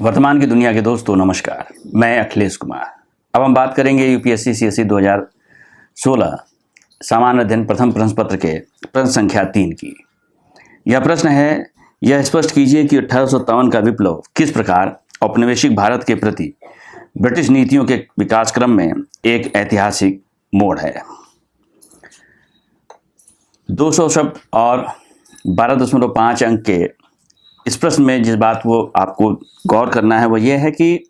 वर्तमान की दुनिया के दोस्तों नमस्कार, मैं अखिलेश कुमार। अब हम बात करेंगे यूपीएससी सीएसई 2016 सामान्य अध्ययन प्रथम प्रश्न पत्र के प्रश्न संख्या 3 की। यह प्रश्न है, यह स्पष्ट कीजिए कि 1857 का विप्लव किस प्रकार औपनिवेशिक भारत के प्रति ब्रिटिश नीतियों के विकास क्रम में एक ऐतिहासिक मोड़ है। 200 शब्द और 12.5 अंक के इस प्रश्न में जिस बात को आपको गौर करना है वो ये है कि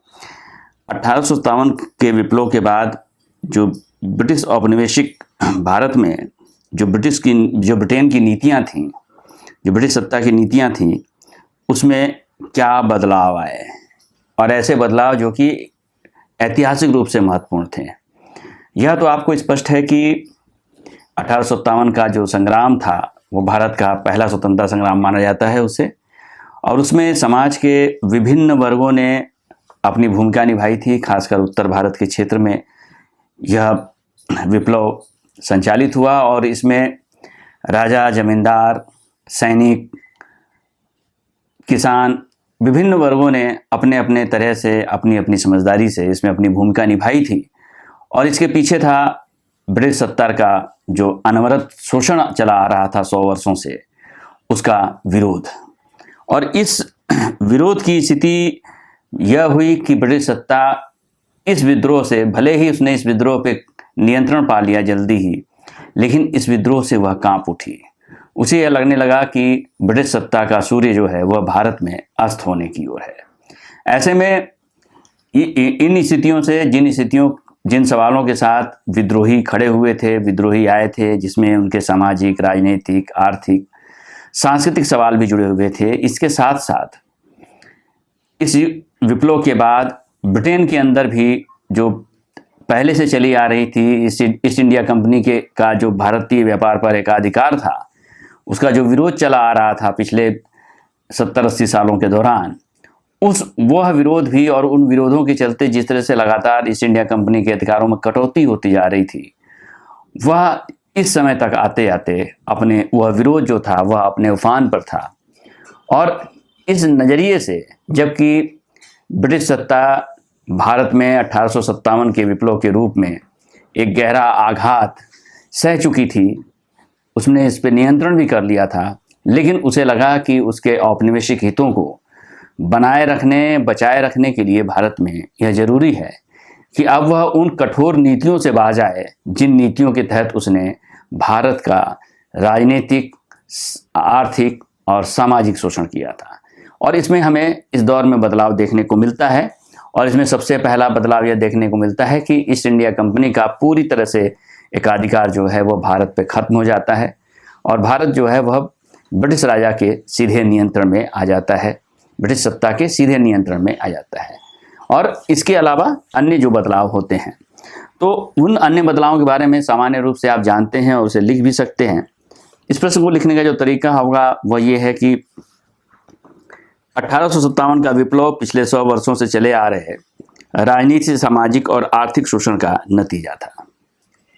1857 के विप्लव के बाद जो ब्रिटिश औपनिवेशिक भारत में जो ब्रिटेन की नीतियां थीं, जो ब्रिटिश सत्ता की नीतियां थीं, उसमें क्या बदलाव आए और ऐसे बदलाव जो कि ऐतिहासिक रूप से महत्वपूर्ण थे। यह तो आपको स्पष्ट है कि 1857 का जो संग्राम था वो भारत का पहला स्वतंत्रता संग्राम माना जाता है उसे, और उसमें समाज के विभिन्न वर्गों ने अपनी भूमिका निभाई थी। खासकर उत्तर भारत के क्षेत्र में यह विप्लव संचालित हुआ और इसमें राजा, जमींदार, सैनिक, किसान, विभिन्न वर्गों ने अपने अपने तरह से अपनी अपनी समझदारी से इसमें अपनी भूमिका निभाई थी। और इसके पीछे था ब्रिटिश सत्ता का जो अनवरत शोषण चला आ रहा था 100 वर्षों से, उसका विरोध। और इस विरोध की स्थिति यह हुई कि ब्रिटिश सत्ता इस विद्रोह से, भले ही उसने इस विद्रोह पे नियंत्रण पा लिया जल्दी ही, लेकिन इस विद्रोह से वह कांप उठी। उसे यह लगने लगा कि ब्रिटिश सत्ता का सूर्य जो है वह भारत में अस्त होने की ओर है। ऐसे में इन स्थितियों से, जिन सवालों के साथ विद्रोही खड़े हुए थे, विद्रोही आए थे, जिसमें उनके सामाजिक, राजनीतिक, आर्थिक, सांस्कृतिक सवाल भी जुड़े हुए थे, इसके साथ साथ इस विप्लव के बाद ब्रिटेन के अंदर भी जो पहले से चली आ रही थी ईस्ट इंडिया कंपनी के का जो भारतीय व्यापार पर एकाधिकार था, उसका जो विरोध चला आ रहा था पिछले 70-80 सालों के दौरान, वह विरोध भी, और उन विरोधों के चलते जिस तरह से लगातार ईस्ट इंडिया कंपनी के अधिकारों में कटौती होती जा रही थी, वह इस समय तक आते आते वह विरोध जो था वह अपने उफान पर था। और इस नज़रिए से जबकि ब्रिटिश सत्ता भारत में 1857 के विप्लव के रूप में एक गहरा आघात सह चुकी थी, उसने इस पर नियंत्रण भी कर लिया था, लेकिन उसे लगा कि उसके औपनिवेशिक हितों को बनाए रखने, बचाए रखने के लिए भारत में यह जरूरी है कि अब वह उन कठोर नीतियों से बाज आए जिन नीतियों के तहत उसने भारत का राजनीतिक, आर्थिक और सामाजिक शोषण किया था। और इसमें हमें इस दौर में बदलाव देखने को मिलता है, और इसमें सबसे पहला बदलाव यह देखने को मिलता है कि ईस्ट इंडिया कंपनी का पूरी तरह से एकाधिकार जो है वह भारत पे खत्म हो जाता है और भारत जो है वह ब्रिटिश राजा के सीधे नियंत्रण में आ जाता है, ब्रिटिश सत्ता के सीधे नियंत्रण में आ जाता है। और इसके अलावा अन्य जो बदलाव होते हैं, तो उन अन्य बदलावों के बारे में सामान्य रूप से आप जानते हैं और उसे लिख भी सकते हैं। इस प्रश्न को लिखने का जो तरीका होगा वह ये है कि 1857 का विप्लव पिछले 100 वर्षों से चले आ रहे राजनीतिक, सामाजिक और आर्थिक शोषण का नतीजा था।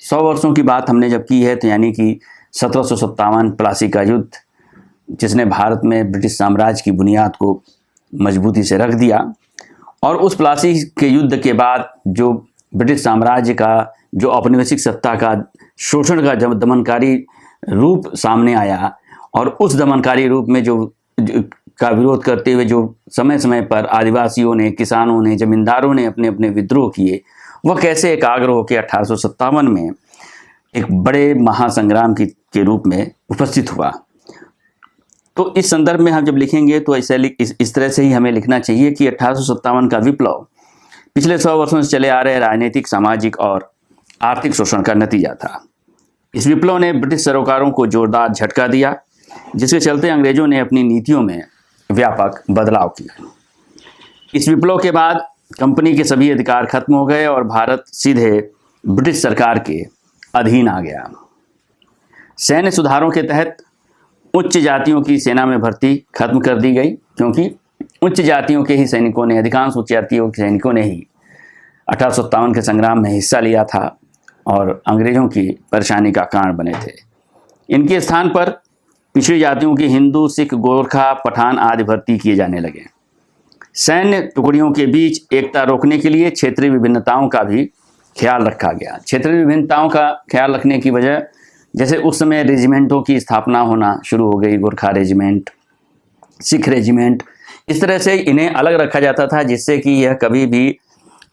100 वर्षों की बात हमने जब की है तो यानी कि 1757 प्लासी का युद्ध, जिसने भारत में ब्रिटिश साम्राज्य की बुनियाद को मजबूती से रख दिया। और उस प्लासी के युद्ध के बाद जो ब्रिटिश साम्राज्य का जो औपनिवेशिक सत्ता का शोषण का जब दमनकारी रूप सामने आया, और उस दमनकारी रूप में जो का विरोध करते हुए जो समय समय पर आदिवासियों ने, किसानों ने, जमींदारों ने अपने अपने विद्रोह किए, वह कैसे एकाग्र होकर 1857 में एक बड़े महासंग्राम के रूप में उपस्थित हुआ। तो इस संदर्भ में हम जब लिखेंगे तो इस तरह से ही हमें लिखना चाहिए कि 1857 का विप्लव पिछले 100 वर्षों से चले आ रहे राजनीतिक, सामाजिक और आर्थिक शोषण का नतीजा था। इस विप्लव ने ब्रिटिश सरोकारों को जोरदार झटका दिया, जिसके चलते अंग्रेजों ने अपनी नीतियों में व्यापक बदलाव किया। इस विप्लव के बाद कंपनी के सभी अधिकार खत्म हो गए और भारत सीधे ब्रिटिश सरकार के अधीन आ गया। सैन्य सुधारों के तहत उच्च जातियों की सेना में भर्ती खत्म कर दी गई, क्योंकि उच्च जातियों के ही सैनिकों ने, अधिकांश उच्च जातियों के सैनिकों ने ही 1857 के संग्राम में हिस्सा लिया था और अंग्रेजों की परेशानी का कारण बने थे। इनके स्थान पर पिछड़ी जातियों की हिंदू, सिख, गोरखा, पठान आदि भर्ती किए जाने लगे। सैन्य टुकड़ियों के बीच एकता रोकने के लिए क्षेत्रीय विभिन्नताओं का भी ख्याल रखा गया। क्षेत्रीय विभिन्नताओं का ख्याल रखने की वजह, जैसे उस समय रेजिमेंटों की स्थापना होना शुरू हो गई, गोरखा रेजिमेंट, सिख रेजिमेंट, इस तरह से इन्हें अलग रखा जाता था जिससे कि यह कभी भी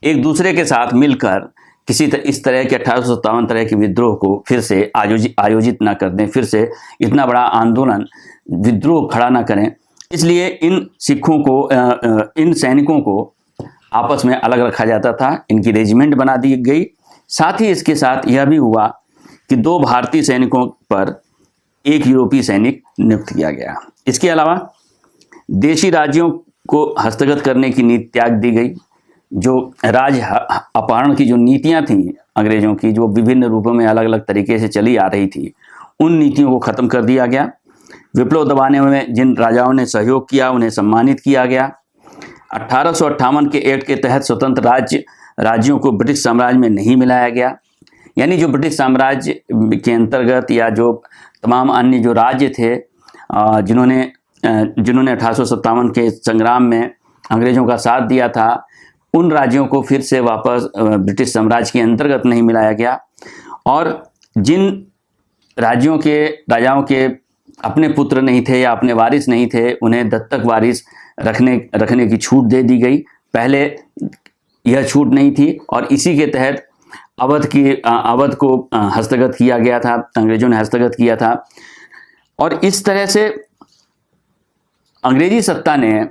एक दूसरे के साथ मिलकर इस तरह के 1857 तरह के विद्रोह को फिर से आयोजित ना कर दें, फिर से इतना बड़ा आंदोलन विद्रोह खड़ा ना करें। इसलिए इन इन सैनिकों को आपस में अलग रखा जाता था, इनकी रेजिमेंट बना दी गई। साथ ही इसके साथ यह भी हुआ कि 2 भारतीय सैनिकों पर 1 यूरोपीय सैनिक नियुक्त किया गया। इसके अलावा देशी राज्यों को हस्तगत करने की नीति त्याग दी गई। जो राज्य अपहरण की जो नीतियां थीं अंग्रेजों की, जो विभिन्न रूपों में अलग अलग तरीके से चली आ रही थी, उन नीतियों को ख़त्म कर दिया गया। विप्लव दबाने में जिन राजाओं ने सहयोग किया उन्हें सम्मानित किया गया। 1858 के एक्ट के तहत स्वतंत्र राज्यों को ब्रिटिश साम्राज्य में नहीं मिलाया गया। यानी जो ब्रिटिश साम्राज्य के अंतर्गत या जो तमाम अन्य जो राज्य थे जिन्होंने 1857 के संग्राम में अंग्रेज़ों का साथ दिया था, उन राज्यों को फिर से वापस ब्रिटिश साम्राज्य के अंतर्गत नहीं मिलाया गया। और जिन राजाओं के अपने पुत्र नहीं थे या अपने वारिस नहीं थे, उन्हें दत्तक वारिस रखने की छूट दे दी गई। पहले यह छूट नहीं थी और इसी के तहत अवध को हस्तगत किया गया था, अंग्रेजों ने हस्तगत किया था। और इस तरह से अंग्रेजी सत्ता ने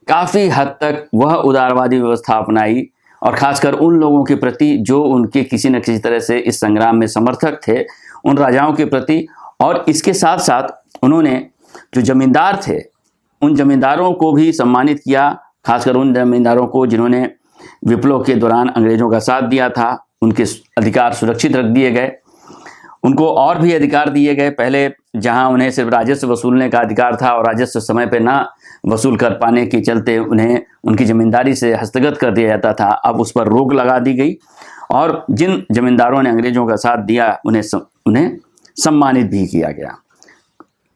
काफ़ी हद तक वह उदारवादी व्यवस्था अपनाई, और ख़ासकर उन लोगों के प्रति जो उनके किसी न किसी तरह से इस संग्राम में समर्थक थे, उन राजाओं के प्रति। और इसके साथ साथ उन्होंने जो जमींदार थे उन जमींदारों को भी सम्मानित किया, खासकर उन जमींदारों को जिन्होंने विप्लव के दौरान अंग्रेज़ों का साथ दिया था। उनके अधिकार सुरक्षित रख दिए गए, उनको और भी अधिकार दिए गए। पहले जहां उन्हें सिर्फ राजस्व वसूलने का अधिकार था और राजस्व समय पे ना वसूल कर पाने के चलते उन्हें उनकी ज़मींदारी से हस्तगत कर दिया जाता था, अब उस पर रोक लगा दी गई। और जिन जमींदारों ने अंग्रेज़ों का साथ दिया उन्हें सम्मानित भी किया गया।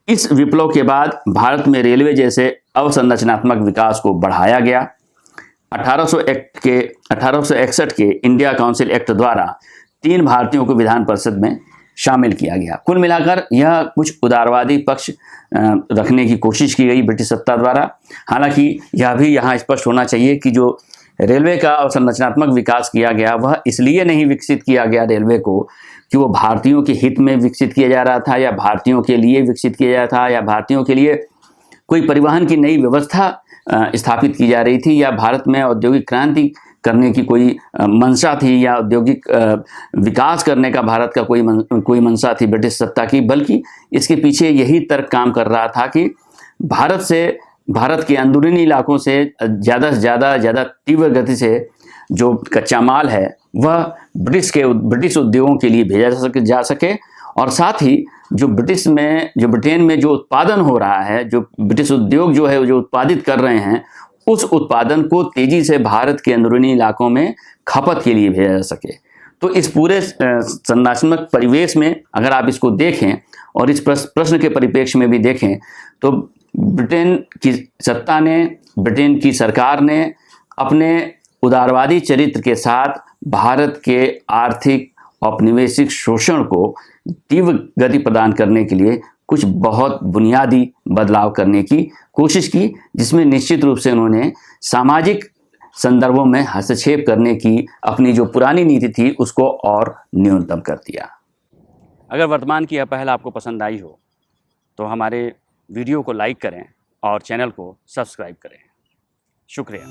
इस विप्लव के बाद भारत में रेलवे जैसे अवसंरचनात्मक विकास को बढ़ाया गया। 1861 के इंडिया काउंसिल एक्ट द्वारा 3 भारतीयों को विधान परिषद में शामिल किया गया। कुल मिलाकर यह कुछ उदारवादी पक्ष रखने की कोशिश की गई ब्रिटिश सत्ता द्वारा। हालांकि यह भी यहाँ स्पष्ट होना चाहिए कि जो रेलवे का अवसंरचनात्मक विकास किया गया वह इसलिए नहीं विकसित किया गया रेलवे को कि वो भारतीयों के हित में विकसित किया जा रहा था या भारतीयों के लिए विकसित किया जा रहा था या भारतीयों के लिए कोई परिवहन की नई व्यवस्था स्थापित की जा रही थी या भारत में औद्योगिक क्रांति करने की कोई मंशा थी या औद्योगिक विकास करने का भारत का कोई मंशा थी ब्रिटिश सत्ता की। बल्कि इसके पीछे यही तर्क काम कर रहा था कि भारत के अंदरूनी इलाकों से ज़्यादा तीव्र गति से जो कच्चा माल है वह ब्रिटिश उद्योगों के लिए भेजा जा सके, और साथ ही जो ब्रिटेन में जो उत्पादन हो रहा है, जो ब्रिटिश उद्योग जो उत्पादित कर रहे हैं, उस उत्पादन को तेजी से भारत के अंदरूनी इलाकों में खपत के लिए भेजा जा सके। तो इस पूरे संरचनात्मक परिवेश में अगर आप इसको देखें और इस प्रश्न के परिप्रेक्ष्य में भी देखें तो ब्रिटेन की सत्ता ने, ब्रिटेन की सरकार ने अपने उदारवादी चरित्र के साथ भारत के आर्थिक औपनिवेशिक शोषण को तीव्र गति प्रदान करने के लिए कुछ बहुत बुनियादी बदलाव करने की कोशिश की, जिसमें निश्चित रूप से उन्होंने सामाजिक संदर्भों में हस्तक्षेप करने की अपनी जो पुरानी नीति थी उसको और न्यूनतम कर दिया। अगर वर्तमान की यह पहल आपको पसंद आई हो तो हमारे वीडियो को लाइक करें और चैनल को सब्सक्राइब करें। शुक्रिया।